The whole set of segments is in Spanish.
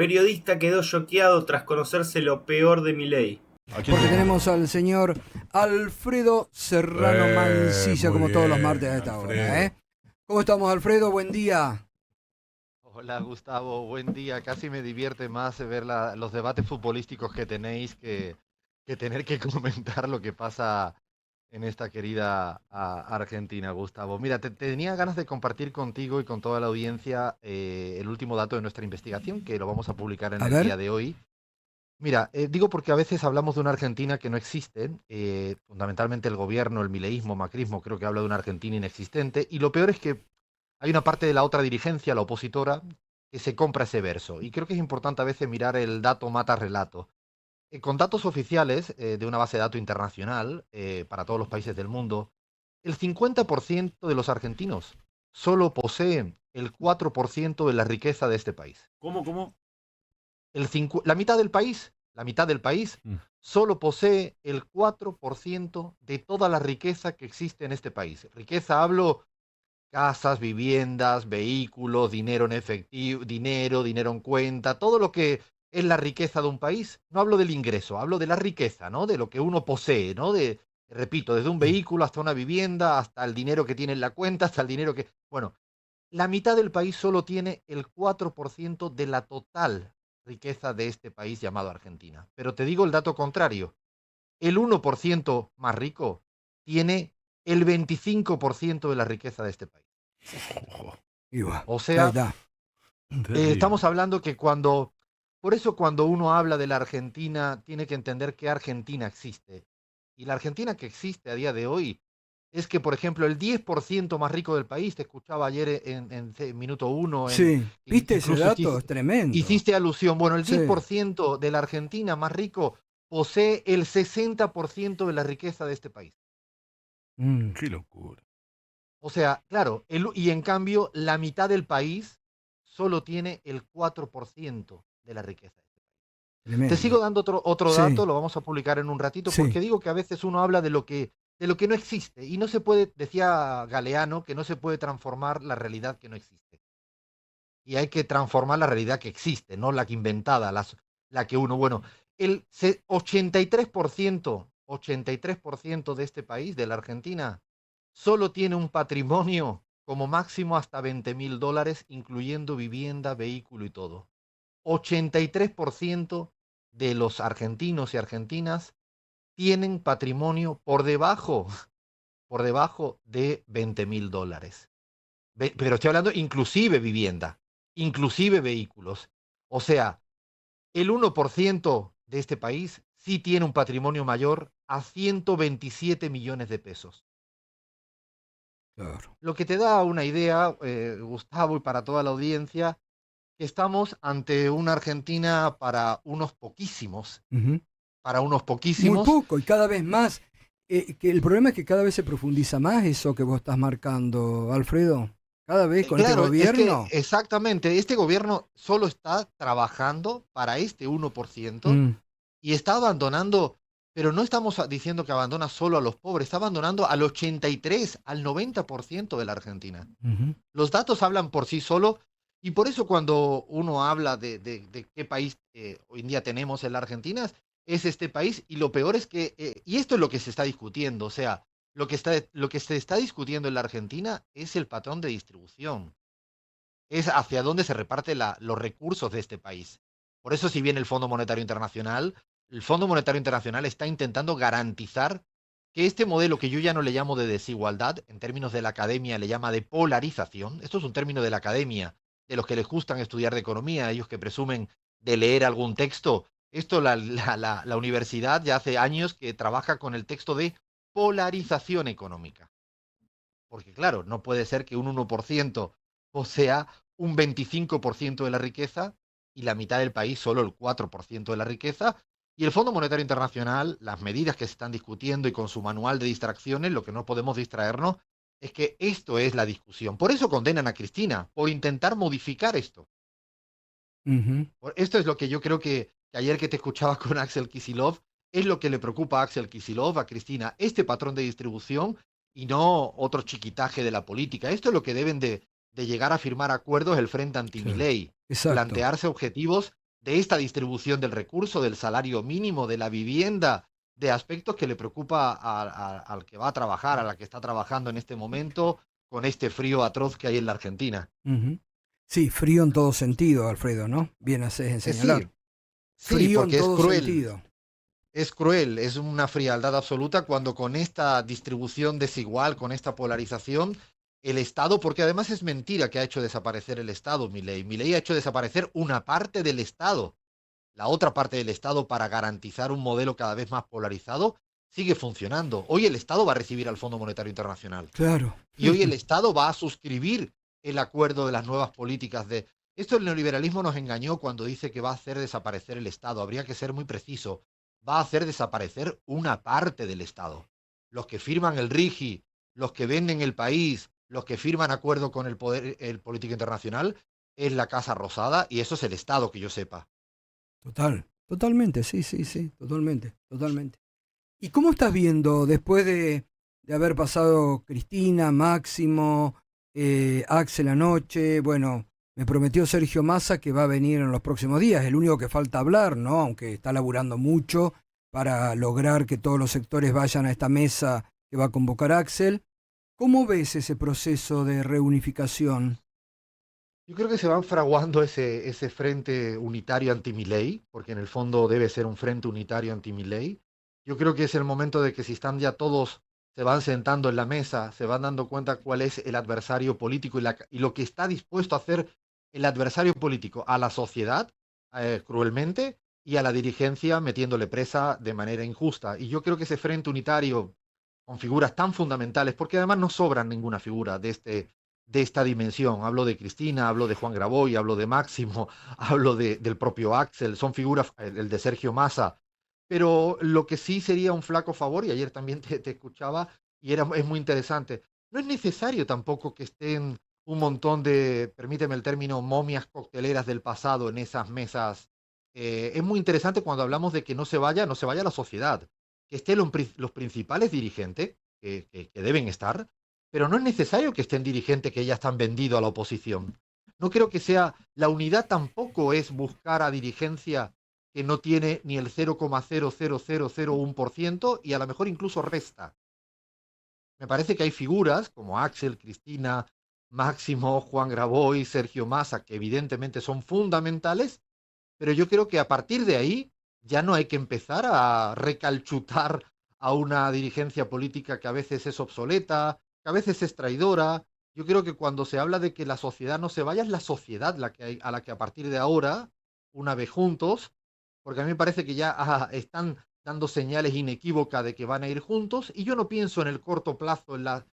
Periodista quedó choqueado tras conocerse lo peor de Milei. Porque tenemos al señor Alfredo Serrano Mancilla, como todos los martes a esta hora, ¿eh? ¿Cómo estamos, Alfredo? Buen día. Hola Gustavo, buen día. Casi me divierte más ver los debates futbolísticos que tenéis que tener que comentar lo que pasa en esta querida Argentina, Gustavo. Mira, tenía ganas de compartir contigo y con toda la audiencia el último dato de nuestra investigación, que lo vamos a publicar en A el ver. día de hoy. Mira, digo porque a veces hablamos de una Argentina que no existe, fundamentalmente el gobierno, el mileísmo, macrismo, creo que habla de una Argentina inexistente, y lo peor es que hay una parte de la otra dirigencia, la opositora, que se compra ese verso. Y creo que es importante a veces mirar el dato mata relato. Con datos oficiales de una base de datos internacional para todos los países del mundo, el 50% de los argentinos solo poseen el 4% de la riqueza de este país. ¿Cómo? La mitad del país solo posee el 4% de toda la riqueza que existe en este país. Riqueza hablo casas, viviendas, vehículos, dinero en efectivo, dinero en cuenta, todo lo que es la riqueza de un país. No hablo del ingreso, hablo de la riqueza, ¿no? De lo que uno posee, ¿no? Repito, desde un vehículo hasta una vivienda, hasta el dinero que tiene en la cuenta, hasta el dinero que... Bueno, la mitad del país solo tiene el 4% de la total riqueza de este país llamado Argentina. Pero te digo el dato contrario. El 1% más rico tiene el 25% de la riqueza de este país. O sea, estamos hablando que por eso cuando uno habla de la Argentina, tiene que entender que Argentina existe. Y la Argentina que existe a día de hoy es que, por ejemplo, el 10% más rico del país, te escuchaba ayer en minuto 1. Sí, ¿viste ese dato? Es tremendo. Hiciste alusión. Bueno, el 10% de la Argentina más rico posee el 60% de la riqueza de este país. Qué locura. O sea, claro, y en cambio la mitad del país solo tiene el 4% de la riqueza de este país. Tremendo. Te sigo dando otro Sí. dato, lo vamos a publicar en un ratito, Sí. porque digo que a veces uno habla de lo que no existe y no se puede, decía Galeano, que no se puede transformar la realidad que no existe. Y hay que transformar la realidad que existe, no la que inventada, la que uno, bueno, el 83% de este país, de la Argentina, solo tiene un patrimonio como máximo hasta $20.000, incluyendo vivienda, vehículo y todo. 83% de los argentinos y argentinas tienen patrimonio por debajo de $20.000. Pero estoy hablando inclusive vivienda, inclusive vehículos. O sea, el 1% de este país sí tiene un patrimonio mayor a 127 millones de pesos. Claro. Lo que te da una idea, Gustavo, y para toda la audiencia, que estamos ante una Argentina para unos poquísimos. Muy poco y cada vez más. Que el problema es que cada vez se profundiza más eso que vos estás marcando, Alfredo. Cada vez con Claro, este gobierno. es que exactamente, este gobierno solo está trabajando para este 1% y está abandonando, pero no estamos diciendo que abandona solo a los pobres, está abandonando al 83, al 90% de la Argentina. Los datos hablan por sí solo y por eso cuando uno habla de qué país hoy en día tenemos en la Argentina, es este país, y lo peor es que, y esto es lo que se está discutiendo, o sea, lo que se está discutiendo en la Argentina es el patrón de distribución, es hacia dónde se reparten los recursos de este país. Por eso, si bien el Fondo Monetario Internacional está intentando garantizar que este modelo, que yo ya no le llamo de desigualdad, en términos de la academia le llama de polarización, esto es un término de la academia, de los que les gustan estudiar de economía, ellos que presumen de leer algún texto, esto la universidad ya hace años que trabaja con el texto de polarización económica. Porque claro, no puede ser que un 1% posea un 25% de la riqueza y la mitad del país solo el 4% de la riqueza. Y el Fondo Monetario Internacional, las medidas que se están discutiendo y con su manual de distracciones, lo que no podemos distraernos es que esto es la discusión. Por eso condenan a Cristina, por intentar modificar esto. Esto es lo que yo creo que ayer que te escuchaba con Axel Kicillof, es lo que le preocupa a Axel Kicillof, a Cristina, este patrón de distribución y no otro chiquitaje de la política. Esto es lo que deben de llegar a firmar acuerdos el Frente Anti-Milei, plantearse objetivos de esta distribución del recurso, del salario mínimo, de la vivienda, de aspectos que le preocupa al que va a trabajar, a la que está trabajando en este momento, con este frío atroz que hay en la Argentina. Sí, frío en todo sentido, Alfredo, ¿no? Bien haces en señalar. Sí, frío porque en todo es cruel. sentido. Es cruel, es una frialdad absoluta cuando con esta distribución desigual, con esta polarización, el Estado, porque además es mentira que ha hecho desaparecer el Estado, Milei. Milei ha hecho desaparecer una parte del Estado. La otra parte del Estado, para garantizar un modelo cada vez más polarizado, sigue funcionando. Hoy el Estado va a recibir al Fondo Monetario Internacional. Claro. Y hoy el Estado va a suscribir el acuerdo de las nuevas políticas de... Esto el neoliberalismo nos engañó cuando dice que va a hacer desaparecer el Estado. Habría que ser muy preciso. Va a hacer desaparecer una parte del Estado. Los que firman el RIGI, los que venden el país, los que firman acuerdo con el poder, el político internacional, es la Casa Rosada y eso es el Estado, que yo sepa. Totalmente, sí, totalmente. ¿Y cómo estás viendo después de haber pasado Cristina, Máximo, Axel anoche? Bueno, me prometió Sergio Massa que va a venir en los próximos días, el único que falta hablar, ¿no? Aunque está laburando mucho para lograr que todos los sectores vayan a esta mesa que va a convocar Axel. ¿Cómo ves ese proceso de reunificación? Yo creo que se van fraguando ese frente unitario anti-Milei, porque en el fondo debe ser un frente unitario anti-Milei. Yo creo que es el momento de que si están ya todos, se van sentando en la mesa, se van dando cuenta cuál es el adversario político y lo que está dispuesto a hacer el adversario político a la sociedad, cruelmente, y a la dirigencia metiéndole presa de manera injusta. Y yo creo que ese frente unitario, con figuras tan fundamentales, porque además no sobran ninguna figura de esta dimensión. Hablo de Cristina, hablo de Juan Graboy, hablo de Máximo, hablo del propio Axel, son figuras, el de Sergio Massa, pero lo que sí sería un flaco favor, y ayer también te escuchaba, y es muy interesante, no es necesario tampoco que estén un montón de, permíteme el término, momias cocteleras del pasado en esas mesas. Es muy interesante cuando hablamos de que no se vaya la sociedad, que estén los principales dirigentes, que deben estar, pero no es necesario que estén dirigentes que ya están vendidos a la oposición. No creo que sea, la unidad tampoco es buscar a dirigencia que no tiene ni el 0,00001% y a lo mejor incluso resta. Me parece que hay figuras como Axel, Cristina, Máximo, Juan Graboy, Sergio Massa, que evidentemente son fundamentales, pero yo creo que a partir de ahí ya no hay que empezar a recalchutar a una dirigencia política que a veces es obsoleta, que a veces es traidora. Yo creo que cuando se habla de que la sociedad no se vaya, es la sociedad a la que a partir de ahora, una vez juntos, porque a mí me parece que ya están dando señales inequívocas de que van a ir juntos, y yo no pienso en el corto plazo, en la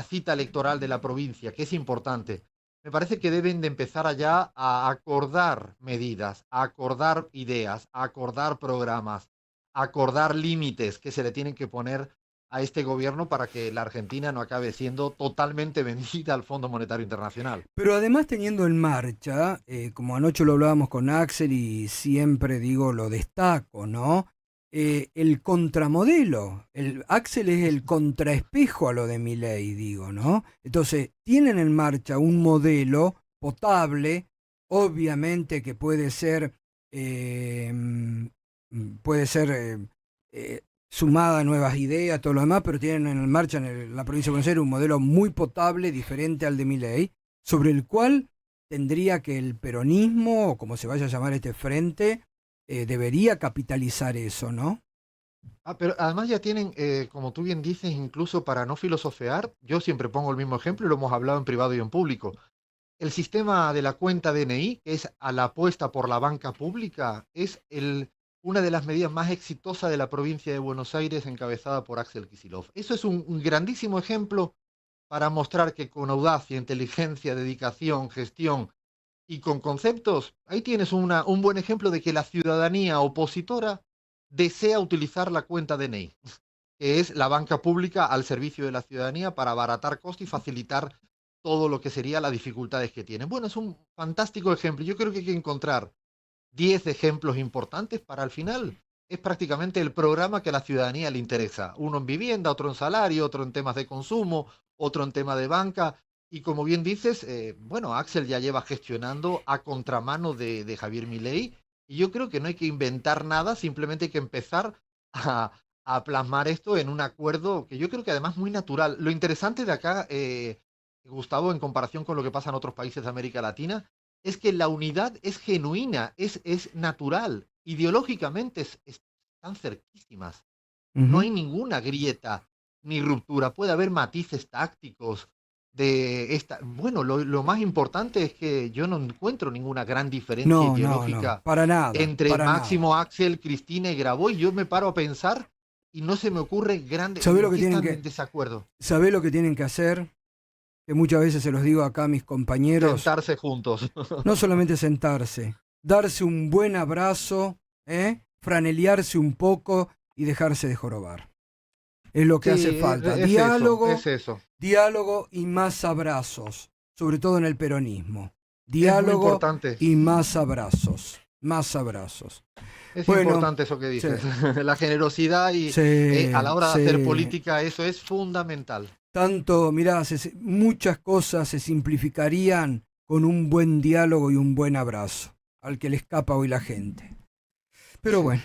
cita electoral de la provincia, que es importante. Me parece que deben de empezar allá a acordar medidas, a acordar ideas, a acordar programas, a acordar límites que se le tienen que poner a este gobierno para que la Argentina no acabe siendo totalmente vendida al Fondo Monetario Internacional. Pero además teniendo en marcha, como anoche lo hablábamos con Axel y siempre digo, lo destaco, ¿no? El contramodelo, Axel es el contraespejo a lo de Milei, digo, ¿no? Entonces, tienen en marcha un modelo potable, obviamente que puede ser sumada a nuevas ideas, todo lo demás, pero tienen en marcha en la provincia de Buenos Aires un modelo muy potable, diferente al de Milei, sobre el cual tendría que el peronismo, o como se vaya a llamar este frente, debería capitalizar eso, ¿no? Pero además ya tienen, como tú bien dices, incluso para no filosofear, yo siempre pongo el mismo ejemplo y lo hemos hablado en privado y en público. El sistema de la cuenta DNI, que es a la apuesta por la banca pública, es una de las medidas más exitosas de la provincia de Buenos Aires, encabezada por Axel Kicillof. Eso es un grandísimo ejemplo para mostrar que con audacia, inteligencia, dedicación, gestión y con conceptos, ahí tienes un buen ejemplo de que la ciudadanía opositora desea utilizar la cuenta DNI, que es la banca pública al servicio de la ciudadanía para abaratar costos y facilitar todo lo que sería las dificultades que tienen. Bueno, es un fantástico ejemplo. Yo creo que hay que encontrar 10 ejemplos importantes para al final. Es prácticamente el programa que a la ciudadanía le interesa. Uno en vivienda, otro en salario, otro en temas de consumo, otro en tema de banca. Y como bien dices, bueno, Axel ya lleva gestionando a contramano de Javier Milei Y yo creo que no hay que inventar nada, simplemente hay que empezar a plasmar esto en un acuerdo que yo creo que además muy natural. Lo interesante de acá, Gustavo, en comparación con lo que pasa en otros países de América Latina, es que la unidad es genuina, es natural. Ideológicamente están cerquísimas. No hay ninguna grieta ni ruptura. Puede haber matices tácticos de esta. Bueno, lo más importante es que yo no encuentro ninguna gran diferencia No, ideológica para nada, entre para nada. Máximo, Axel, Cristina y Grabois. Yo me paro a pensar y no se me ocurre ¿Sabés lo en que qué tienen están que, en desacuerdo. sabés lo que tienen que hacer? Que muchas veces se los digo acá a mis compañeros. Sentarse juntos. No solamente sentarse, darse un buen abrazo, franelearse un poco y dejarse de jorobar. Es lo que hace falta. Diálogo y más abrazos, sobre todo en el peronismo. Diálogo y más abrazos. Más abrazos. Es importante eso que dices. Sí. La generosidad y a la hora de hacer política, eso es fundamental. Tanto, mirá, muchas cosas se simplificarían con un buen diálogo y un buen abrazo, al que le escapa hoy la gente. Pero bueno.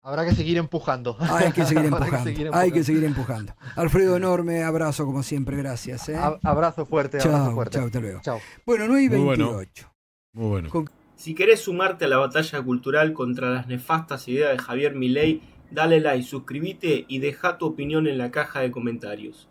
Habrá que seguir empujando. Hay que seguir empujando. Hay que seguir empujando. Alfredo, enorme abrazo como siempre, gracias. Abrazo fuerte, abrazo fuerte. Chao, hasta luego. Chao. Bueno, 9:28. Muy bueno. Si querés sumarte a la batalla cultural contra las nefastas ideas de Javier Milei, dale like, suscríbete y deja tu opinión en la caja de comentarios.